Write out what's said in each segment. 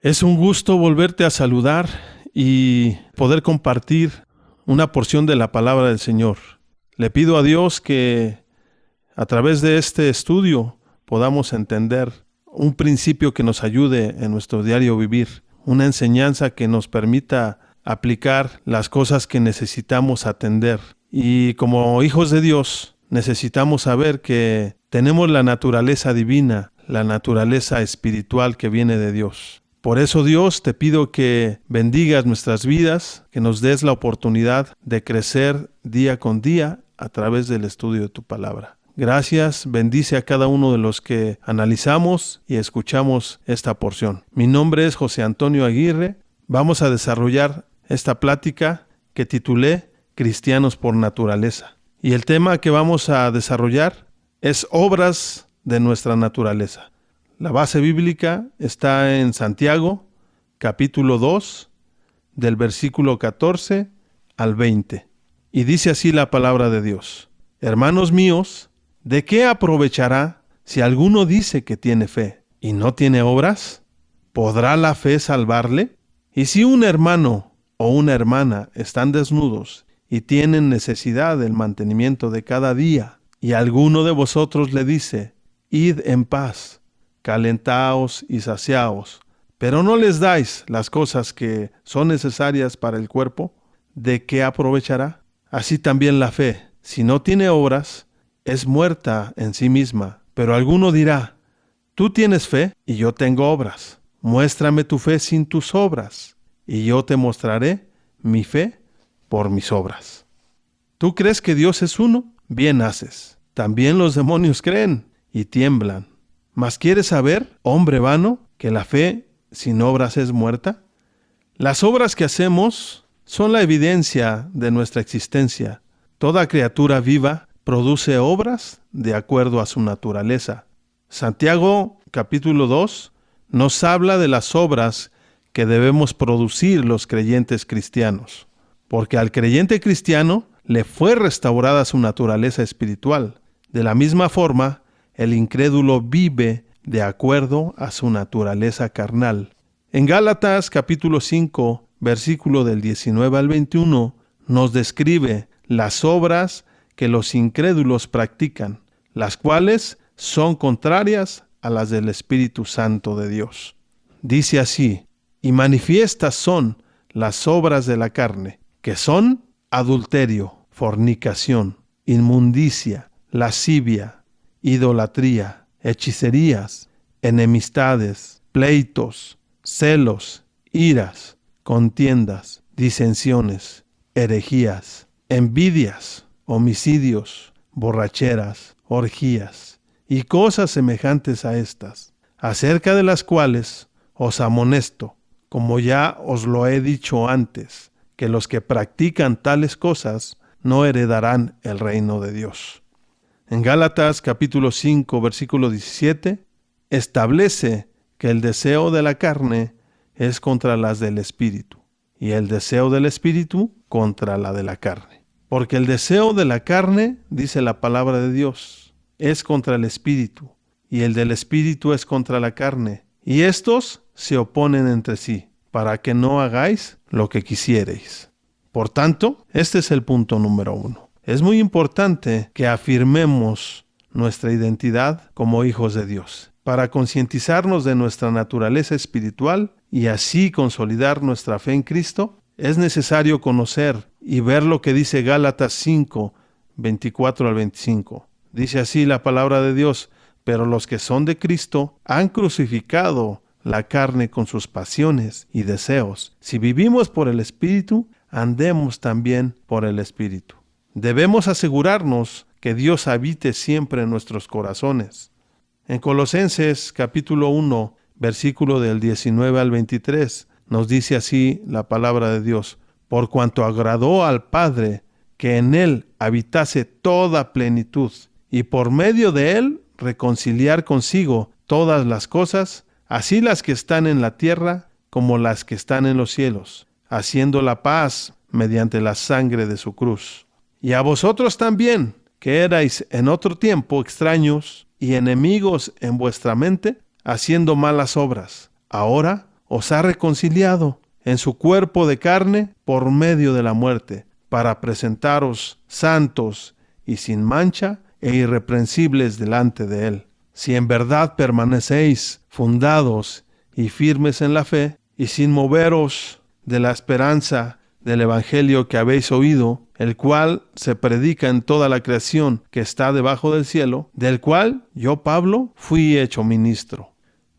Es un gusto volverte a saludar y poder compartir una porción de la palabra del Señor. Le pido a Dios que a través de este estudio podamos entender un principio que nos ayude en nuestro diario vivir, una enseñanza que nos permita aplicar las cosas que necesitamos atender. Y como hijos de Dios necesitamos saber que tenemos la naturaleza divina, la naturaleza espiritual que viene de Dios. Por eso, Dios, te pido que bendigas nuestras vidas, que nos des la oportunidad de crecer día con día a través del estudio de tu palabra. Gracias, bendice a cada uno de los que analizamos y escuchamos esta porción. Mi nombre es José Antonio Aguirre. Vamos a desarrollar esta plática que titulé Cristianos por Naturaleza. Y el tema que vamos a desarrollar es obras de nuestra naturaleza. La base bíblica está en Santiago, capítulo 2, del versículo 14 al 20. Y dice así la palabra de Dios: Hermanos míos, ¿de qué aprovechará si alguno dice que tiene fe y no tiene obras? ¿Podrá la fe salvarle? Y si un hermano o una hermana están desnudos y tienen necesidad del mantenimiento de cada día, y alguno de vosotros le dice: Id en paz, calentaos y saciaos, pero no les dais las cosas que son necesarias para el cuerpo, ¿de qué aprovechará? Así también la fe, si no tiene obras, es muerta en sí misma. Pero alguno dirá: Tú tienes fe y yo tengo obras. Muéstrame tu fe sin tus obras, y yo te mostraré mi fe por mis obras. ¿Tú crees que Dios es uno? Bien haces. También los demonios creen y tiemblan. ¿Mas quieres saber, hombre vano, que la fe sin obras es muerta? Las obras que hacemos son la evidencia de nuestra existencia. Toda criatura viva produce obras de acuerdo a su naturaleza. Santiago, capítulo 2, nos habla de las obras que debemos producir los creyentes cristianos, porque al creyente cristiano le fue restaurada su naturaleza espiritual. De la misma forma, el incrédulo vive de acuerdo a su naturaleza carnal. En Gálatas capítulo 5, versículo del 19 al 21, nos describe las obras que los incrédulos practican, las cuales son contrarias a las del Espíritu Santo de Dios. Dice así: y manifiestas son las obras de la carne, que son adulterio, fornicación, inmundicia, lascivia, idolatría, hechicerías, enemistades, pleitos, celos, iras, contiendas, disensiones, herejías, envidias, homicidios, borracheras, orgías y cosas semejantes a estas, acerca de las cuales os amonesto, como ya os lo he dicho antes, que los que practican tales cosas no heredarán el reino de Dios. En Gálatas capítulo 5, versículo 17, establece que el deseo de la carne es contra las del Espíritu, y el deseo del Espíritu contra la de la carne. Porque el deseo de la carne, dice la palabra de Dios, es contra el Espíritu, y el del Espíritu es contra la carne, y estos se oponen entre sí, para que no hagáis lo que quisiereis. Por tanto, este es el punto número 1. Es muy importante que afirmemos nuestra identidad como hijos de Dios, para concientizarnos de nuestra naturaleza espiritual y así consolidar nuestra fe en Cristo. Es necesario conocer y ver lo que dice Gálatas 5, 24 al 25. Dice así la palabra de Dios: pero los que son de Cristo han crucificado la carne con sus pasiones y deseos. Si vivimos por el Espíritu, andemos también por el Espíritu. Debemos asegurarnos que Dios habite siempre en nuestros corazones. En Colosenses capítulo 1, versículo del 19 al 23, nos dice así la palabra de Dios: por cuanto agradó al Padre que en Él habitase toda plenitud, y por medio de Él reconciliar consigo todas las cosas, así las que están en la tierra como las que están en los cielos, haciendo la paz mediante la sangre de su cruz. Y a vosotros también, que erais en otro tiempo extraños y enemigos en vuestra mente, haciendo malas obras, ahora os ha reconciliado en su cuerpo de carne por medio de la muerte, para presentaros santos y sin mancha e irreprensibles delante de Él. Si en verdad permanecéis fundados y firmes en la fe, y sin moveros de la esperanza del Evangelio que habéis oído, el cual se predica en toda la creación que está debajo del cielo, del cual yo, Pablo, fui hecho ministro.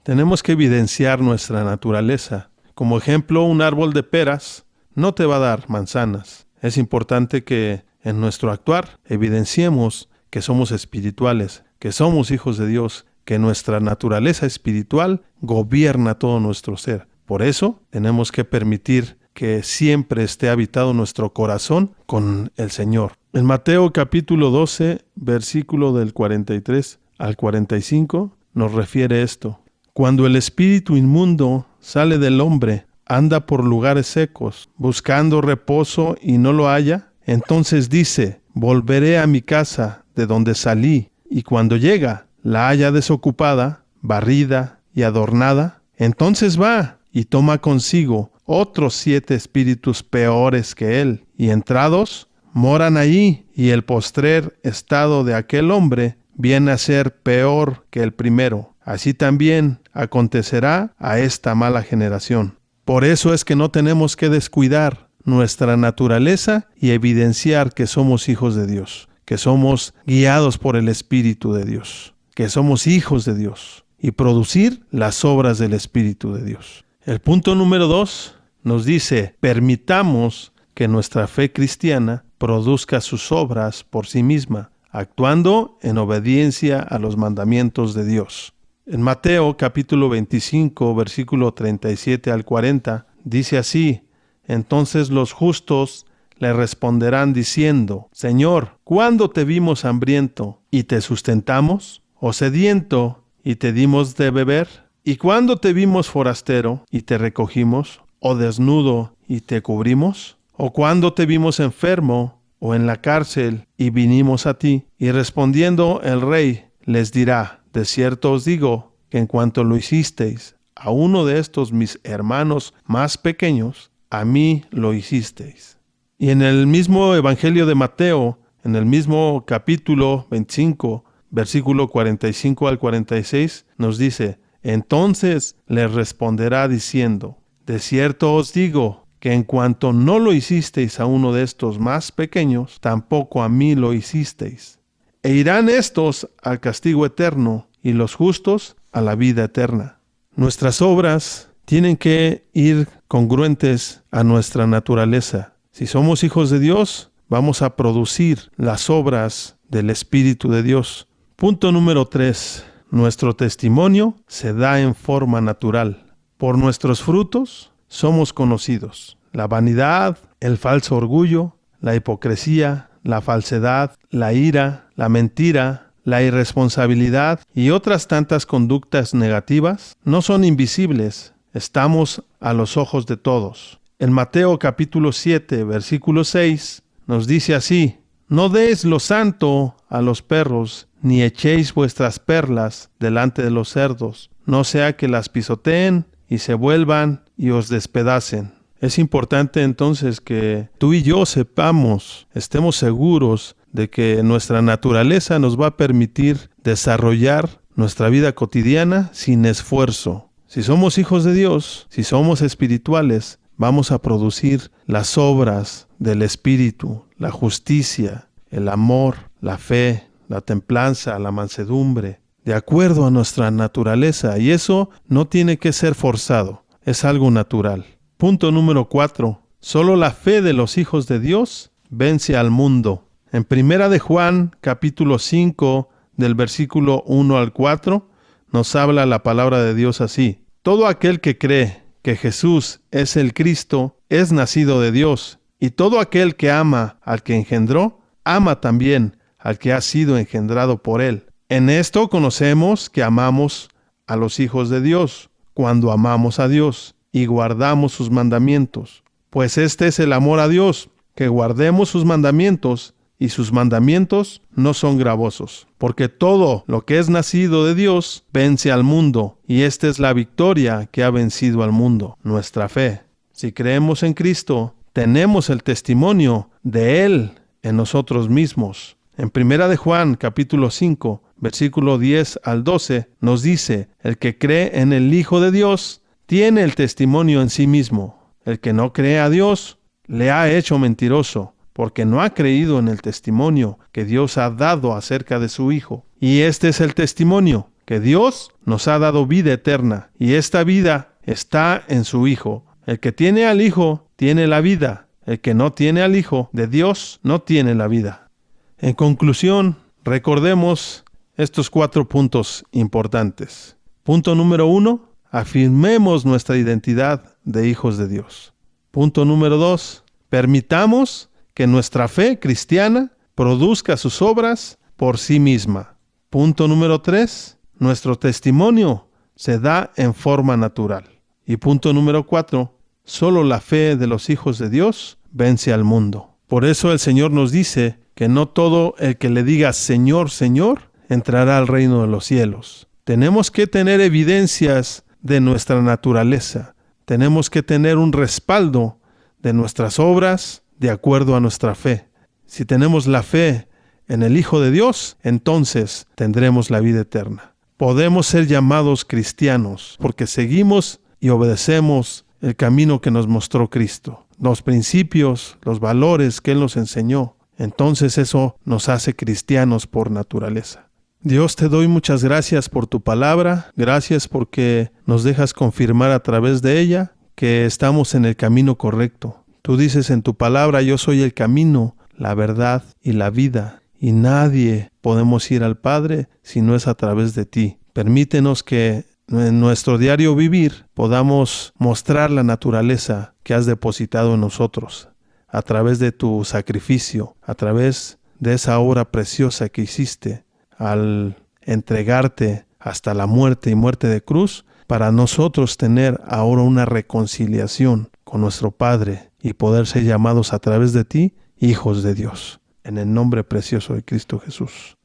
Tenemos que evidenciar nuestra naturaleza. Como ejemplo, un árbol de peras no te va a dar manzanas. Es importante que en nuestro actuar evidenciemos que somos espirituales, que somos hijos de Dios, que nuestra naturaleza espiritual gobierna todo nuestro ser. Por eso tenemos que permitir que siempre esté habitado nuestro corazón con el Señor. En Mateo capítulo 12, versículo del 43 al 45, nos refiere esto. Cuando el espíritu inmundo sale del hombre, anda por lugares secos, buscando reposo y no lo halla, entonces dice, volveré a mi casa de donde salí, y cuando llega, la halla desocupada, barrida y adornada, entonces va y toma consigo otros 7 espíritus peores que él, y entrados, moran allí, y el postrer estado de aquel hombre viene a ser peor que el primero. Así también acontecerá a esta mala generación. Por eso es que no tenemos que descuidar nuestra naturaleza y evidenciar que somos hijos de Dios, que somos guiados por el Espíritu de Dios, que somos hijos de Dios, y producir las obras del Espíritu de Dios. El punto número 2 nos dice, permitamos que nuestra fe cristiana produzca sus obras por sí misma, actuando en obediencia a los mandamientos de Dios. En Mateo capítulo 25, versículo 37 al 40, dice así, entonces los justos le responderán diciendo, Señor, ¿cuándo te vimos hambriento y te sustentamos? ¿O sediento y te dimos de beber? ¿Y cuándo te vimos forastero y te recogimos? ¿O desnudo y te cubrimos? ¿O cuándo te vimos enfermo o en la cárcel y vinimos a ti? Y respondiendo el rey les dirá, de cierto os digo que en cuanto lo hicisteis a uno de estos mis hermanos más pequeños, a mí lo hicisteis. Y en el mismo Evangelio de Mateo, en el mismo capítulo 25, versículo 45 al 46, nos dice, entonces les responderá diciendo, de cierto os digo que en cuanto no lo hicisteis a uno de estos más pequeños, tampoco a mí lo hicisteis. E irán estos al castigo eterno y los justos a la vida eterna. Nuestras obras tienen que ir congruentes a nuestra naturaleza. Si somos hijos de Dios, vamos a producir las obras del Espíritu de Dios. Punto número 3. Nuestro testimonio se da en forma natural. Por nuestros frutos somos conocidos. La vanidad, el falso orgullo, la hipocresía, la falsedad, la ira, la mentira, la irresponsabilidad y otras tantas conductas negativas no son invisibles. Estamos a los ojos de todos. En Mateo capítulo 7, versículo 6, nos dice así, no deis lo santo a los perros, ni echéis vuestras perlas delante de los cerdos, no sea que las pisoteen y se vuelvan y os despedacen. Es importante entonces que tú y yo sepamos, estemos seguros de que nuestra naturaleza nos va a permitir desarrollar nuestra vida cotidiana sin esfuerzo. Si somos hijos de Dios, si somos espirituales, vamos a producir las obras del Espíritu, la justicia, el amor, la fe, la templanza, la mansedumbre, de acuerdo a nuestra naturaleza. Y eso no tiene que ser forzado, es algo natural. Punto número 4. Solo la fe de los hijos de Dios vence al mundo. En Primera de Juan, capítulo 5, del versículo 1 al 4, nos habla la palabra de Dios así. Todo aquel que cree que Jesús es el Cristo es nacido de Dios, y todo aquel que ama al que engendró, ama también al que ha sido engendrado por él. En esto conocemos que amamos a los hijos de Dios, cuando amamos a Dios y guardamos sus mandamientos. Pues este es el amor a Dios, que guardemos sus mandamientos, y sus mandamientos no son gravosos, porque todo lo que es nacido de Dios vence al mundo, y esta es la victoria que ha vencido al mundo, nuestra fe. Si creemos en Cristo, tenemos el testimonio de Él en nosotros mismos. En 1 de Juan, capítulo 5, versículo 10 al 12, nos dice: el que cree en el Hijo de Dios tiene el testimonio en sí mismo. El que no cree a Dios le ha hecho mentiroso, porque no ha creído en el testimonio que Dios ha dado acerca de su Hijo. Y este es el testimonio, que Dios nos ha dado vida eterna, y esta vida está en su Hijo. El que tiene al Hijo tiene la vida. El que no tiene al Hijo de Dios no tiene la vida. En conclusión, recordemos estos 4 puntos importantes. Punto número 1, afirmemos nuestra identidad de hijos de Dios. Punto número 2, permitamos que nuestra fe cristiana produzca sus obras por sí misma. Punto número 3, nuestro testimonio se da en forma natural. Y punto número 4, solo la fe de los hijos de Dios vence al mundo. Por eso el Señor nos dice que no todo el que le diga Señor, Señor, entrará al reino de los cielos. Tenemos que tener evidencias de nuestra naturaleza. Tenemos que tener un respaldo de nuestras obras de acuerdo a nuestra fe. Si tenemos la fe en el Hijo de Dios, entonces tendremos la vida eterna. Podemos ser llamados cristianos porque seguimos y obedecemos el camino que nos mostró Cristo, los principios, los valores que Él nos enseñó. Entonces eso nos hace cristianos por naturaleza. Dios, te doy muchas gracias por tu palabra. Gracias porque nos dejas confirmar a través de ella que estamos en el camino correcto. Tú dices en tu palabra: yo soy el camino, la verdad y la vida, y nadie podemos ir al Padre si no es a través de ti. Permítenos que en nuestro diario vivir podamos mostrar la naturaleza que has depositado en nosotros a través de tu sacrificio, a través de esa obra preciosa que hiciste al entregarte hasta la muerte y muerte de cruz, para nosotros tener ahora una reconciliación con nuestro Padre y poder ser llamados a través de ti hijos de Dios. En el nombre precioso de Cristo Jesús.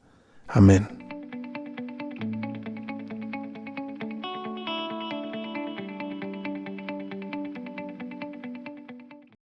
Amén.